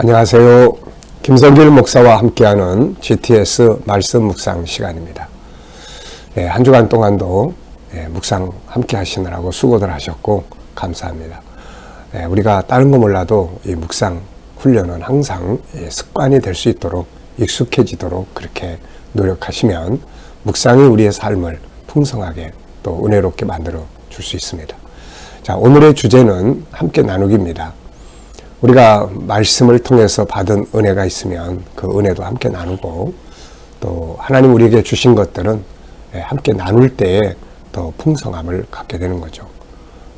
안녕하세요. 김성길 목사와 함께하는 GTS 말씀 묵상 시간입니다. 한 주간 동안도 묵상 함께 하시느라고 수고들 하셨고 감사합니다. 우리가 다른 거 몰라도 이 묵상 훈련은 항상 습관이 될 수 있도록 익숙해지도록 그렇게 노력하시면 묵상이 우리의 삶을 풍성하게 또 은혜롭게 만들어 줄 수 있습니다. 자, 오늘의 주제는 함께 나누기입니다. 우리가 말씀을 통해서 받은 은혜가 있으면 그 은혜도 함께 나누고 또 하나님 우리에게 주신 것들은 함께 나눌 때에 더 풍성함을 갖게 되는 거죠.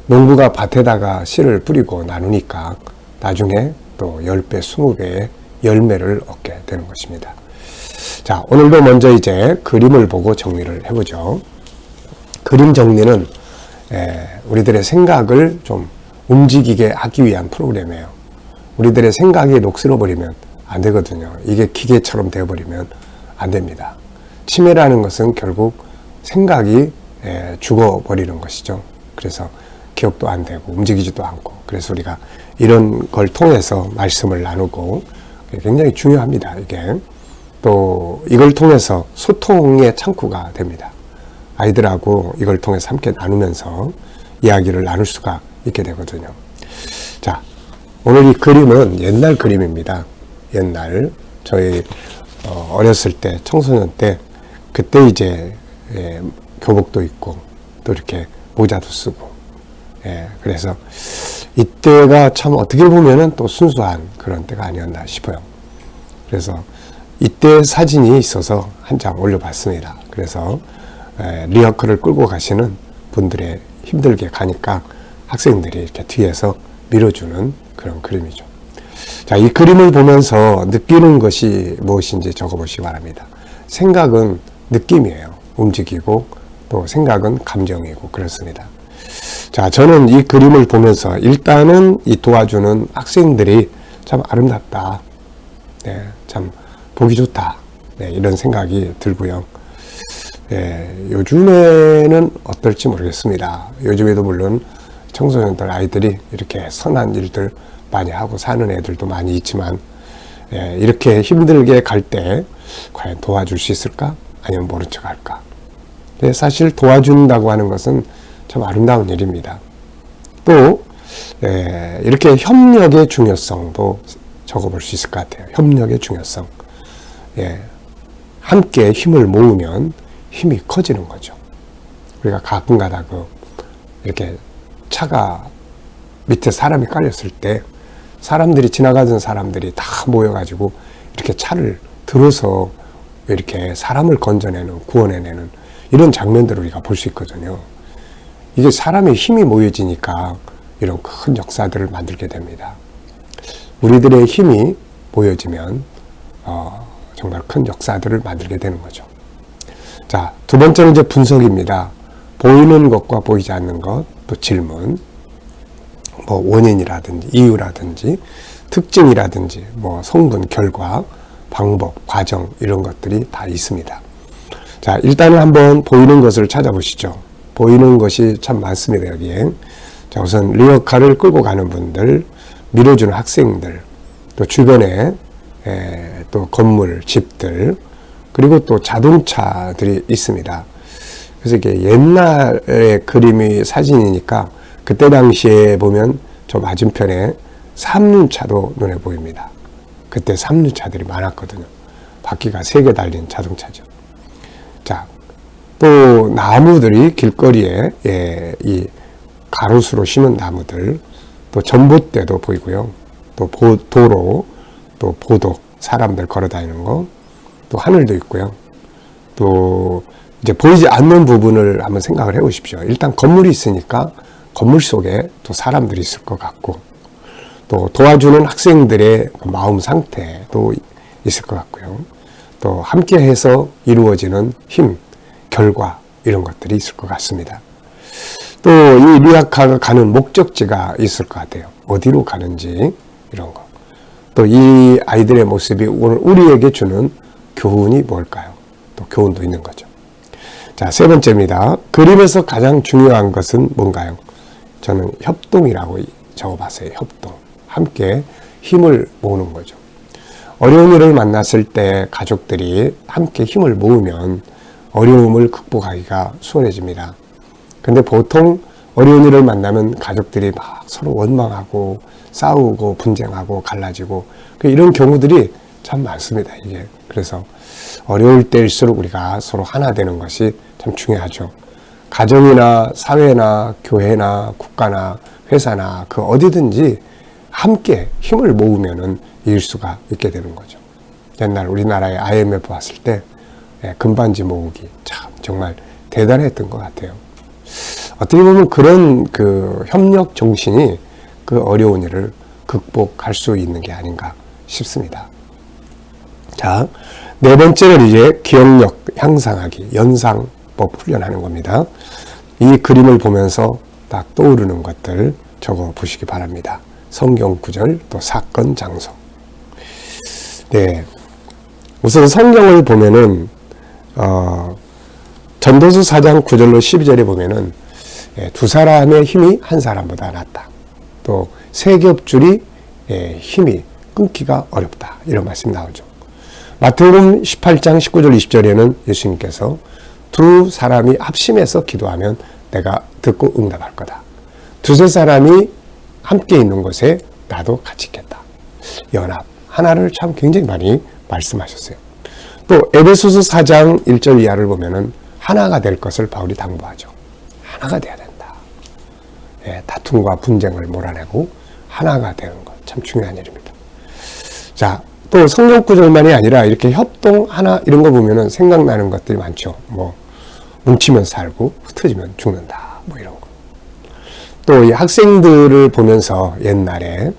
농부가 밭에다가 씨를 뿌리고 나누니까 나중에 또 10배, 20배의 열매를 얻게 되는 것입니다. 자, 오늘도 먼저 이제 그림을 보고 정리를 해보죠. 그림 정리는 우리들의 생각을 좀 움직이게 하기 위한 프로그램이에요. 우리들의 생각이 녹슬어버리면 안 되거든요. 이게 기계처럼 되어버리면 안 됩니다. 치매라는 것은 결국 생각이 죽어버리는 것이죠. 그래서 기억도 안 되고 움직이지도 않고, 그래서 우리가 이런 걸 통해서 말씀을 나누고 굉장히 중요합니다. 이게 또 이걸 통해서 소통의 창구가 됩니다. 아이들하고 이걸 통해서 함께 나누면서 이야기를 나눌 수가 있게 되거든요. 자, 오늘 이 그림은 옛날 그림입니다. 옛날 저희 어렸을 때, 청소년 때, 그때 이제 교복도 입고 또 이렇게 모자도 쓰고, 그래서 이때가 참 어떻게 보면은 또 순수한 그런 때가 아니었나 싶어요. 그래서 이때 사진이 있어서 한 장 올려봤습니다. 그래서 리어커를 끌고 가시는 분들의 힘들게 가니까 학생들이 이렇게 뒤에서 밀어주는 그런 그림이죠. 자, 이 그림을 보면서 느끼는 것이 무엇인지 적어보시기 바랍니다. 생각은 느낌이에요. 움직이고 또 생각은 감정이고 그렇습니다. 자, 저는 이 그림을 보면서 일단은 이 도와주는 학생들이 참 아름답다. 참 보기 좋다. 이런 생각이 들고요. 요즘에는 어떨지 모르겠습니다. 요즘에도 물론 청소년들 아이들이 이렇게 선한 일들 많이 하고 사는 애들도 많이 있지만 이렇게 힘들게 갈 때 과연 도와줄 수 있을까? 아니면 모른 척 할까? 사실 도와준다고 하는 것은 참 아름다운 일입니다. 또 이렇게 협력의 중요성도 적어볼 수 있을 것 같아요. 협력의 중요성. 함께 힘을 모으면 힘이 커지는 거죠. 우리가 가끔가다 이렇게 차가 밑에 사람이 깔렸을 때 사람들이 지나가던 사람들이 다 모여가지고 이렇게 차를 들어서 이렇게 사람을 건져내는, 구원해내는 이런 장면들을 우리가 볼 수 있거든요. 이게 사람의 힘이 모여지니까 이런 큰 역사들을 만들게 됩니다. 우리들의 힘이 모여지면 정말 큰 역사들을 만들게 되는 거죠. 자, 두 번째는 이제 분석입니다. 보이는 것과 보이지 않는 것, 또 질문, 원인이라든지 이유라든지 특징이라든지 성분, 결과, 방법, 과정 이런 것들이 다 있습니다. 자, 일단은 한번 보이는 것을 찾아보시죠. 보이는 것이 참 많습니다, 여기에. 자, 우선 리어카를 끌고 가는 분들, 밀어주는 학생들, 또 주변에 또 건물, 집들, 그리고 또 자동차들이 있습니다. 그래서 이게 옛날의 그림이 사진이니까 그때 당시에 보면 저 맞은편에 삼륜차도 눈에 보입니다. 그때 삼륜차들이 많았거든요. 바퀴가 3개 달린 자동차죠. 자, 또 나무들이 길거리에 이 가로수로 심은 나무들, 또 전봇대도 보이고요. 또 도로, 또 보도, 사람들 걸어 다니는 거, 또 하늘도 있고요. 또 이제 보이지 않는 부분을 한번 생각을 해 보십시오. 일단 건물이 있으니까 건물 속에 또 사람들이 있을 것 같고, 또 도와주는 학생들의 마음 상태도 있을 것 같고요. 또 함께 해서 이루어지는 힘, 결과 이런 것들이 있을 것 같습니다. 또 이 리아카가 가는 목적지가 있을 것 같아요. 어디로 가는지 이런 거. 또 이 아이들의 모습이 오늘 우리에게 주는 교훈이 뭘까요? 또 교훈도 있는 거죠. 자, 세 번째입니다. 그림에서 가장 중요한 것은 뭔가요? 저는 협동이라고 적어봤어요. 협동. 함께 힘을 모으는 거죠. 어려운 일을 만났을 때 가족들이 함께 힘을 모으면 어려움을 극복하기가 수월해집니다. 근데 보통 어려운 일을 만나면 가족들이 막 서로 원망하고 싸우고 분쟁하고 갈라지고 이런 경우들이 참 많습니다. 이게 그래서 어려울 때일수록 우리가 서로 하나 되는 것이 참 중요하죠. 가정이나 사회나 교회나 국가나 회사나 그 어디든지 함께 힘을 모으면은 이길 수가 있게 되는 거죠. 옛날 우리나라의 IMF 왔을 때 금반지 모으기 참 정말 대단했던 것 같아요. 어떻게 보면 그런 그 협력 정신이 그 어려운 일을 극복할 수 있는 게 아닌가 싶습니다. 자, 네 번째는 이제 기억력 향상하기, 연상법 훈련하는 겁니다. 이 그림을 보면서 딱 떠오르는 것들 적어 보시기 바랍니다. 성경 구절, 또 사건, 장소. 네. 우선 성경을 보면은, 전도서 4장 9절로 12절에 보면은, 두 사람의 힘이 한 사람보다 낫다. 또, 세 겹줄이 힘이 끊기가 어렵다. 이런 말씀이 나오죠. 마태복음 18장 19절 20절에는 예수님께서 두 사람이 합심해서 기도하면 내가 듣고 응답할 거다. 두세 사람이 함께 있는 곳에 나도 같이 있겠다. 연합. 하나를 참 굉장히 많이 말씀하셨어요. 또 에베소서 4장 1절 이하를 보면은 하나가 될 것을 바울이 당부하죠. 하나가 돼야 된다. 다툼과 분쟁을 몰아내고 하나가 되는 것. 참 중요한 일입니다. 자, 또 성경 구절만이 아니라 이렇게 협동 하나 이런 거 보면은 생각나는 것들이 많죠. 뭐 뭉치면 살고 흩어지면 죽는다. 뭐 이런 거. 또 이 학생들을 보면서 옛날에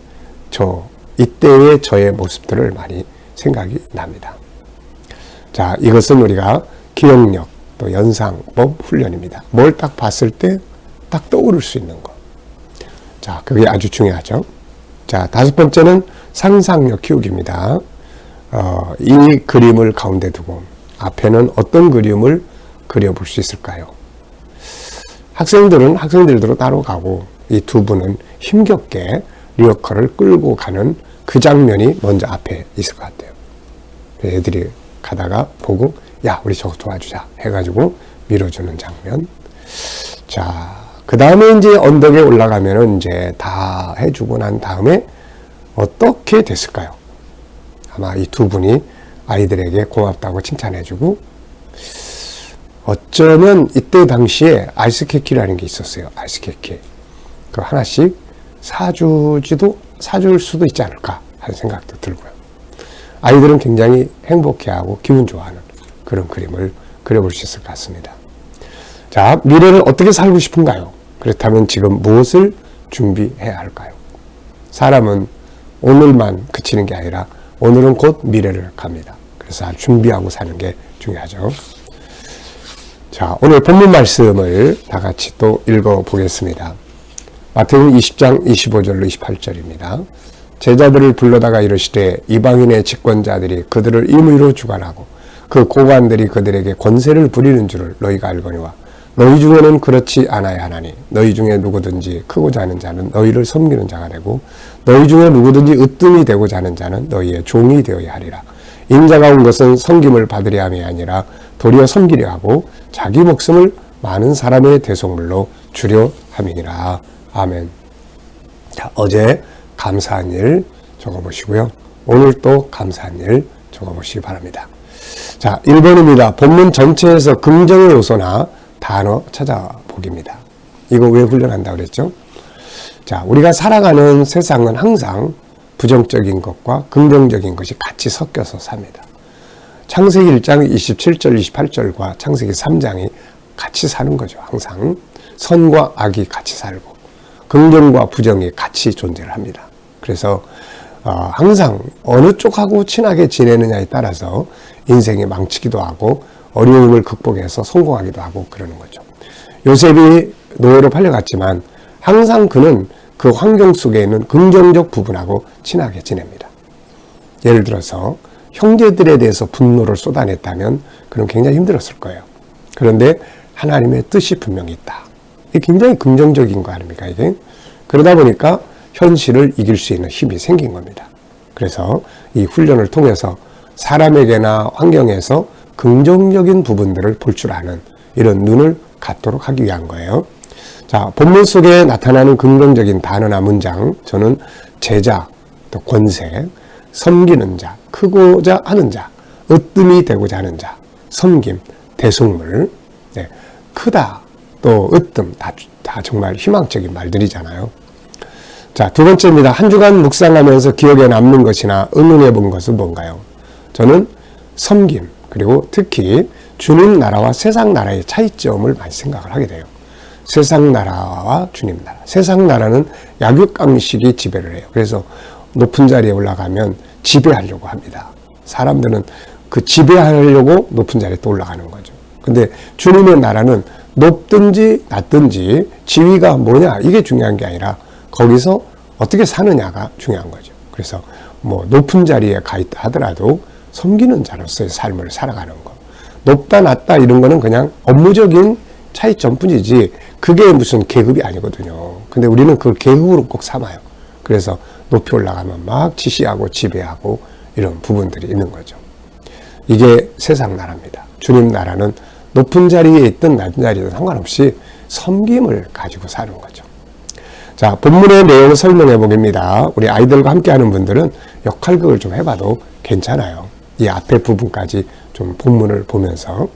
이때의 저의 모습들을 많이 생각이 납니다. 자, 이것은 우리가 기억력 또 연상법 훈련입니다. 뭘 딱 봤을 때 딱 떠오를 수 있는 것. 자, 그게 아주 중요하죠. 자, 다섯 번째는 상상력 키우기입니다. 이 그림을 가운데 두고 앞에는 어떤 그림을 그려볼 수 있을까요? 학생들은 학생들대로 따로 가고 이 두 분은 힘겹게 리어커를 끌고 가는 그 장면이 먼저 앞에 있을 것 같아요. 애들이 가다가 보고 야, 우리 저거 도와주자 해가지고 밀어주는 장면. 자, 그 다음에 이제 언덕에 올라가면은 이제 다 해주고 난 다음에 어떻게 됐을까요? 아마 이 두 분이 아이들에게 고맙다고 칭찬해주고 어쩌면 이때 당시에 아이스케키라는 게 있었어요. 아이스케키. 그 하나씩 사줄 수도 있지 않을까 하는 생각도 들고요. 아이들은 굉장히 행복해하고 기분 좋아하는 그런 그림을 그려볼 수 있을 것 같습니다. 자, 미래를 어떻게 살고 싶은가요? 그렇다면 지금 무엇을 준비해야 할까요? 사람은 오늘만 그치는 게 아니라 오늘은 곧 미래를 갑니다. 그래서 준비하고 사는 게 중요하죠. 자, 오늘 본문 말씀을 다 같이 또 읽어보겠습니다. 마태복음 20장 25절로 28절입니다. 제자들을 불러다가 이르시되 이방인의 집권자들이 그들을 임의로 주관하고 그 고관들이 그들에게 권세를 부리는 줄을 너희가 알거니와 너희 중에는 그렇지 않아야 하나니 너희 중에 누구든지 크고자 하는 자는 너희를 섬기는 자가 되고 너희 중에 누구든지 으뜸이 되고자 하는 자는 너희의 종이 되어야 하리라. 인자가 온 것은 섬김을 받으려 함이 아니라 도리어 섬기려 하고 자기 목숨을 많은 사람의 대속물로 주려 함이니라. 아멘. 자, 어제 감사한 일 적어보시고요. 오늘 또 감사한 일 적어보시기 바랍니다. 자, 1번입니다. 본문 전체에서 긍정의 요소나 단어 찾아보기입니다. 이거 왜 훈련한다고 그랬죠? 자, 우리가 살아가는 세상은 항상 부정적인 것과 긍정적인 것이 같이 섞여서 삽니다. 창세기 1장 27절, 28절과 창세기 3장이 같이 사는 거죠. 항상 선과 악이 같이 살고 긍정과 부정이 같이 존재를 합니다. 그래서 항상 어느 쪽하고 친하게 지내느냐에 따라서 인생이 망치기도 하고 어려움을 극복해서 성공하기도 하고 그러는 거죠. 요셉이 노예로 팔려갔지만 항상 그는 그 환경 속에 있는 긍정적 부분하고 친하게 지냅니다. 예를 들어서 형제들에 대해서 분노를 쏟아냈다면 그는 굉장히 힘들었을 거예요. 그런데 하나님의 뜻이 분명히 있다. 이게 굉장히 긍정적인 거 아닙니까, 이게? 그러다 보니까 현실을 이길 수 있는 힘이 생긴 겁니다. 그래서 이 훈련을 통해서 사람에게나 환경에서 긍정적인 부분들을 볼 줄 아는 이런 눈을 갖도록 하기 위한 거예요. 자, 본문 속에 나타나는 긍정적인 단어나 문장, 저는 제자, 또 권세, 섬기는 자, 크고자 하는 자, 으뜸이 되고자 하는 자, 섬김, 대속물, 네, 크다, 또 으뜸, 다 정말 희망적인 말들이잖아요. 자, 두 번째입니다. 한 주간 묵상하면서 기억에 남는 것이나 의논해 본 것은 뭔가요? 저는 섬김, 그리고 특히 주님 나라와 세상 나라의 차이점을 많이 생각을 하게 돼요. 세상 나라와 주님 나라. 세상 나라는 약육강식이 지배를 해요. 그래서 높은 자리에 올라가면 지배하려고 합니다. 사람들은 그 지배하려고 높은 자리에 또 올라가는 거죠. 근데 주님의 나라는 높든지 낮든지 지위가 뭐냐 이게 중요한 게 아니라 거기서 어떻게 사느냐가 중요한 거죠. 그래서 뭐 높은 자리에 가 있다 하더라도 섬기는 자로서의 삶을 살아가는 거. 높다 낮다 이런 거는 그냥 업무적인 차이점뿐이지 그게 무슨 계급이 아니거든요. 근데 우리는 그걸 계급으로 꼭 삼아요. 그래서 높이 올라가면 막 지시하고 지배하고 이런 부분들이 있는 거죠. 이게 세상 나라입니다. 주님 나라는 높은 자리에 있든 낮은 자리든 상관없이 섬김을 가지고 사는 거죠. 자, 본문의 내용을 설명해 보겠습니다. 우리 아이들과 함께하는 분들은 역할극을 좀 해봐도 괜찮아요. 이 앞에 부분까지 좀 본문을 보면서.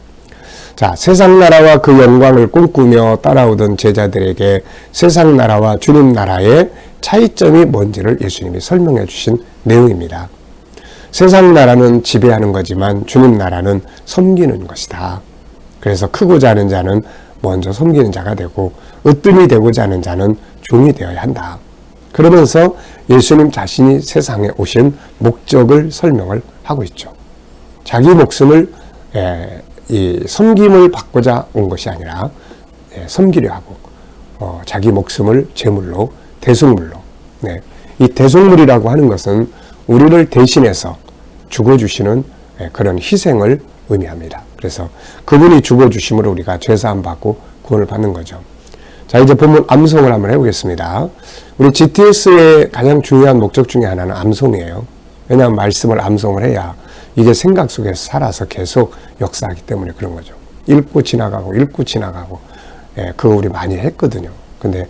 자, 세상 나라와 그 영광을 꿈꾸며 따라오던 제자들에게 세상 나라와 주님 나라의 차이점이 뭔지를 예수님이 설명해 주신 내용입니다. 세상 나라는 지배하는 거지만 주님 나라는 섬기는 것이다. 그래서 크고자 하는 자는 먼저 섬기는 자가 되고 으뜸이 되고자 하는 자는 종이 되어야 한다. 그러면서 예수님 자신이 세상에 오신 목적을 설명을 하고 있죠. 자기 목숨을 이 섬김을 받고자 온 것이 아니라 섬기려 하고 자기 목숨을 제물로 대속물로 이 대속물이라고 하는 것은 우리를 대신해서 죽어주시는 그런 희생을 의미합니다. 그래서 그분이 죽어주심으로 우리가 죄사함 받고 구원을 받는 거죠. 자, 이제 본문 암송을 한번 해보겠습니다. 우리 GTS의 가장 중요한 목적 중에 하나는 암송이에요. 왜냐하면 말씀을 암송을 해야 이게 생각 속에서 살아서 계속 역사하기 때문에 그런 거죠. 읽고 지나가고 그거 우리 많이 했거든요. 근데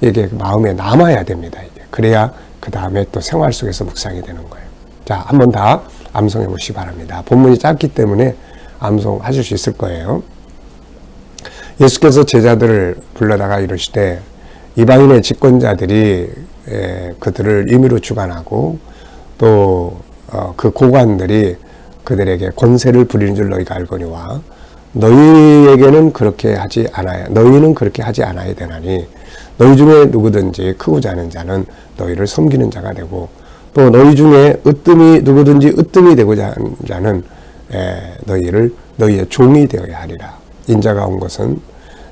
이게 마음에 남아야 됩니다. 이게. 그래야 그 다음에 또 생활 속에서 묵상이 되는 거예요. 자, 한번 다 암송해 보시기 바랍니다. 본문이 짧기 때문에 암송하실 수 있을 거예요. 예수께서 제자들을 불러다가 이르시되 이방인의 집권자들이 그들을 임의로 주관하고 또 그 고관들이 그들에게 권세를 부리는 줄 너희가 알거니와 너희에게는 그렇게 하지 않아야 너희는 그렇게 하지 않아야 되나니 너희 중에 누구든지 크고자 하는 자는 너희를 섬기는 자가 되고 또 너희 중에 누구든지 으뜸이 되고자 하는 자는 너희의 종이 되어야 하리라. 인자가 온 것은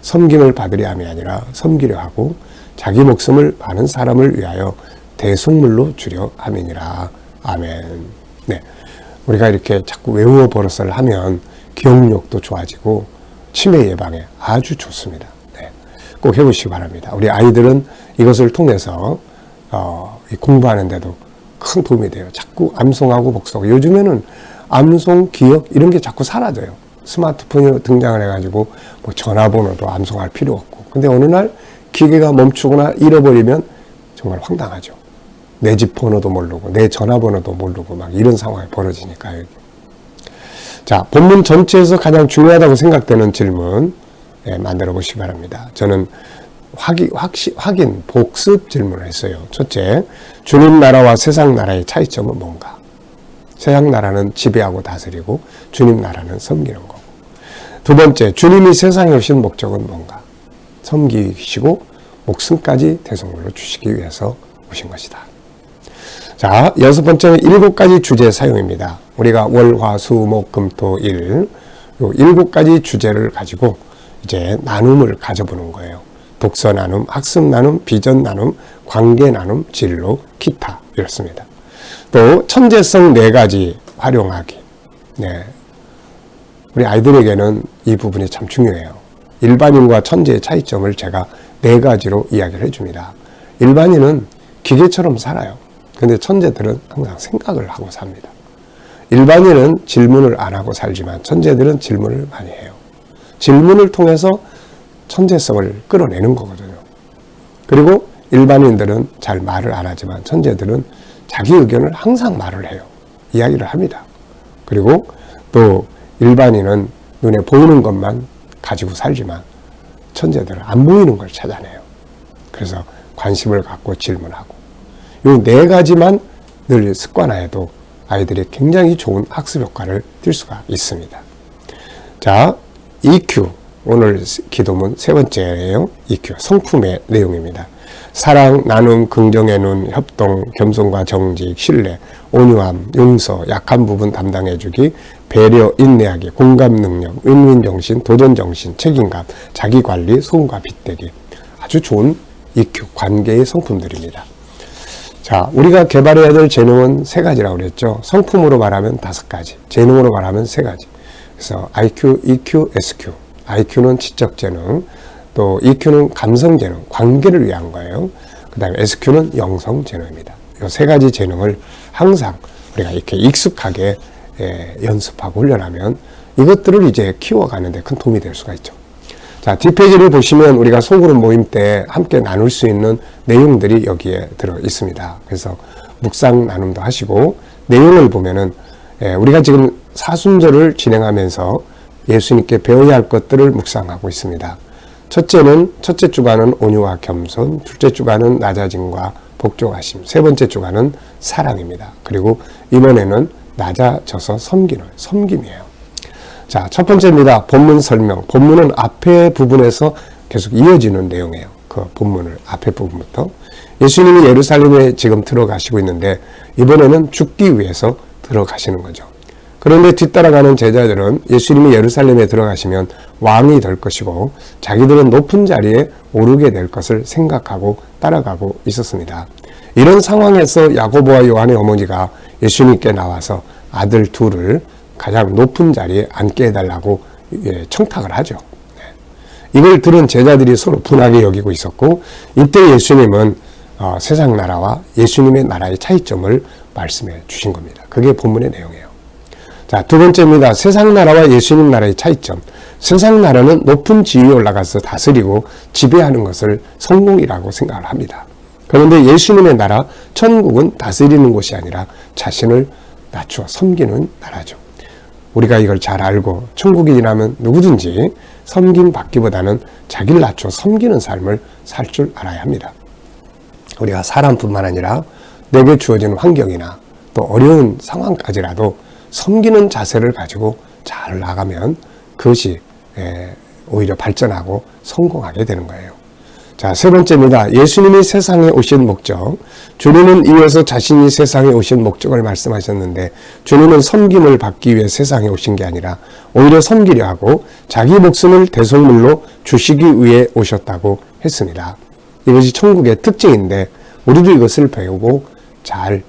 섬김을 받으려 함이 아니라 섬기려 하고 자기 목숨을 많은 사람을 위하여 대속물로 주려 함이니라. 아멘. 네, 우리가 이렇게 자꾸 외워 버릇을 하면 기억력도 좋아지고 치매 예방에 아주 좋습니다. 네, 꼭 해보시기 바랍니다. 우리 아이들은 이것을 통해서 공부하는데도 큰 도움이 돼요. 자꾸 암송하고 복송하고 요즘에는 암송, 기억 이런 게 자꾸 사라져요. 스마트폰이 등장을 해가지고 뭐 전화번호도 암송할 필요 없고 근데 어느 날 기계가 멈추거나 잃어버리면 정말 황당하죠. 내 집 번호도 모르고 내 전화번호도 모르고 막 이런 상황이 벌어지니까요. 자, 본문 전체에서 가장 중요하다고 생각되는 질문 만들어 보시기 바랍니다. 저는 확인, 복습 질문을 했어요. 첫째, 주님 나라와 세상 나라의 차이점은 뭔가? 세상 나라는 지배하고 다스리고 주님 나라는 섬기는 거고. 두 번째, 주님이 세상에 오신 목적은 뭔가? 섬기시고 목숨까지 대속물로 주시기 위해서 오신 것이다. 자, 여섯 번째는 7가지 주제 사용입니다. 우리가 월, 화, 수, 목, 금, 토, 일, 요 7가지 주제를 가지고 이제 나눔을 가져보는 거예요. 독서 나눔, 학습 나눔, 비전 나눔, 관계 나눔, 진로, 기타 이렇습니다. 또 천재성 4가지 활용하기. 네, 우리 아이들에게는 이 부분이 참 중요해요. 일반인과 천재의 차이점을 제가 4가지로 이야기를 해줍니다. 일반인은 기계처럼 살아요. 근데 천재들은 항상 생각을 하고 삽니다. 일반인은 질문을 안 하고 살지만 천재들은 질문을 많이 해요. 질문을 통해서 천재성을 끌어내는 거거든요. 그리고 일반인들은 잘 말을 안 하지만 천재들은 자기 의견을 항상 말을 해요. 이야기를 합니다. 그리고 또 일반인은 눈에 보이는 것만 가지고 살지만 천재들은 안 보이는 걸 찾아내요. 그래서 관심을 갖고 질문하고 이 네 가지만 늘 습관화해도 아이들이 굉장히 좋은 학습 효과를 띌 수가 있습니다. 자, EQ 오늘 기도문 세 번째예요. EQ 성품의 내용입니다. 사랑, 나눔, 긍정의 눈, 협동, 겸손과 정직, 신뢰, 온유함, 용서, 약한 부분 담당해주기, 배려, 인내하기, 공감 능력, 윈윈 정신, 도전 정신, 책임감, 자기관리, 소음과 빗대기. 아주 좋은 EQ, 관계의 성품들입니다. 자, 우리가 개발해야 될 재능은 세 가지라고 그랬죠. 성품으로 말하면 5가지, 재능으로 말하면 3가지. 그래서 IQ, EQ, SQ. IQ는 지적 재능, 또 EQ는 감성 재능, 관계를 위한 거예요. 그 다음에 SQ는 영성 재능입니다. 이 3가지 재능을 항상 우리가 이렇게 익숙하게 연습하고 훈련하면 이것들을 이제 키워가는데 큰 도움이 될 수가 있죠. 자, 뒷페이지를 보시면 우리가 소그룹 모임 때 함께 나눌 수 있는 내용들이 여기에 들어 있습니다. 그래서 묵상 나눔도 하시고 내용을 보면은 우리가 지금 사순절을 진행하면서 예수님께 배워야 할 것들을 묵상하고 있습니다. 첫째 주간은 온유와 겸손, 둘째 주간은 낮아짐과 복종하심, 세 번째 주간은 사랑입니다. 그리고 이번에는 낮아져서 섬김이에요. 자, 첫 번째입니다. 본문 설명. 본문은 앞에 부분에서 계속 이어지는 내용이에요. 그 본문을 앞에 부분부터. 예수님이 예루살렘에 지금 들어가시고 있는데 이번에는 죽기 위해서 들어가시는 거죠. 그런데 뒤따라가는 제자들은 예수님이 예루살렘에 들어가시면 왕이 될 것이고 자기들은 높은 자리에 오르게 될 것을 생각하고 따라가고 있었습니다. 이런 상황에서 야고보와 요한의 어머니가 예수님께 나와서 아들 둘을 가장 높은 자리에 앉게 해달라고 청탁을 하죠. 이걸 들은 제자들이 서로 분하게 여기고 있었고 이때 예수님은 세상 나라와 예수님의 나라의 차이점을 말씀해 주신 겁니다. 그게 본문의 내용이에요. 자, 두 번째입니다. 세상 나라와 예수님 나라의 차이점. 세상 나라는 높은 지위에 올라가서 다스리고 지배하는 것을 성공이라고 생각을 합니다. 그런데 예수님의 나라, 천국은 다스리는 곳이 아니라 자신을 낮추어 섬기는 나라죠. 우리가 이걸 잘 알고 천국인이라면 누구든지 섬김 받기보다는 자기를 낮추어 섬기는 삶을 살 줄 알아야 합니다. 우리가 사람뿐만 아니라 내게 주어지는 환경이나 또 어려운 상황까지라도 섬기는 자세를 가지고 잘 나가면 그것이 오히려 발전하고 성공하게 되는 거예요. 자, 세 번째입니다. 예수님이 세상에 오신 목적. 주님은 이어서 자신이 세상에 오신 목적을 말씀하셨는데 주님은 섬김을 받기 위해 세상에 오신 게 아니라 오히려 섬기려 하고 자기 목숨을 대속물로 주시기 위해 오셨다고 했습니다. 이것이 천국의 특징인데 우리도 이것을 배우고 잘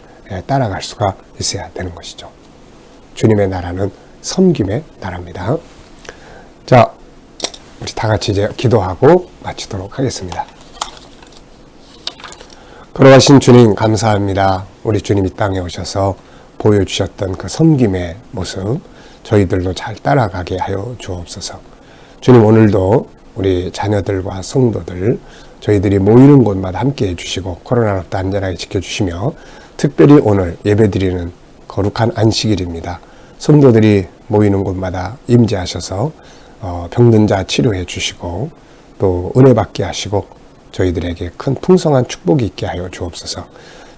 따라갈 수가 있어야 되는 것이죠. 주님의 나라는 섬김의 나라입니다. 자, 우리 다 같이 이제 기도하고 마치도록 하겠습니다. 걸어가신 주님 감사합니다. 우리 주님 이 땅에 오셔서 보여주셨던 그 섬김의 모습 저희들도 잘 따라가게 하여 주옵소서. 주님 오늘도 우리 자녀들과 성도들 저희들이 모이는 곳마다 함께 해주시고 코로나로부터 안전하게 지켜주시며 특별히 오늘 예배드리는 거룩한 안식일입니다. 성도들이 모이는 곳마다 임재하셔서 병든 자 치료해 주시고 또 은혜 받게 하시고 저희들에게 큰 풍성한 축복이 있게 하여 주옵소서.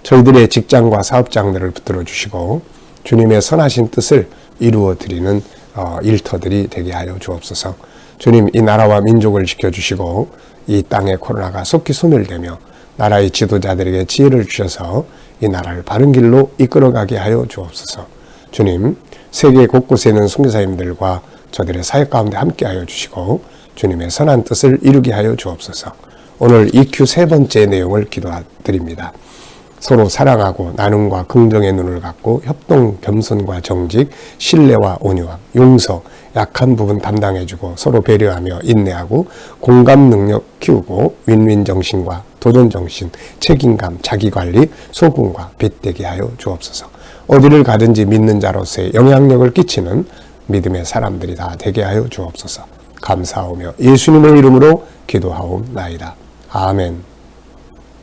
저희들의 직장과 사업장들을 붙들어 주시고 주님의 선하신 뜻을 이루어 드리는 일터들이 되게 하여 주옵소서. 주님 이 나라와 민족을 지켜주시고 이 땅의 코로나가 속히 소멸되며 나라의 지도자들에게 지혜를 주셔서 이 나라를 바른 길로 이끌어가게 하여 주옵소서. 주님 세계 곳곳에 있는 선교사님들과 저들의 사역 가운데 함께하여 주시고 주님의 선한 뜻을 이루게 하여 주옵소서. 오늘 EQ 세 번째 내용을 기도드립니다. 서로 사랑하고 나눔과 긍정의 눈을 갖고 협동, 겸손과 정직, 신뢰와 온유함, 용서, 약한 부분 담당해주고 서로 배려하며 인내하고 공감 능력 키우고 윈윈 정신과 도전정신, 책임감, 자기관리, 소금과 빛 되게 하여 주옵소서. 어디를 가든지 믿는 자로서의 영향력을 끼치는 믿음의 사람들이 다 되게 하여 주옵소서. 감사하며 예수님의 이름으로 기도하옵나이다. 아멘.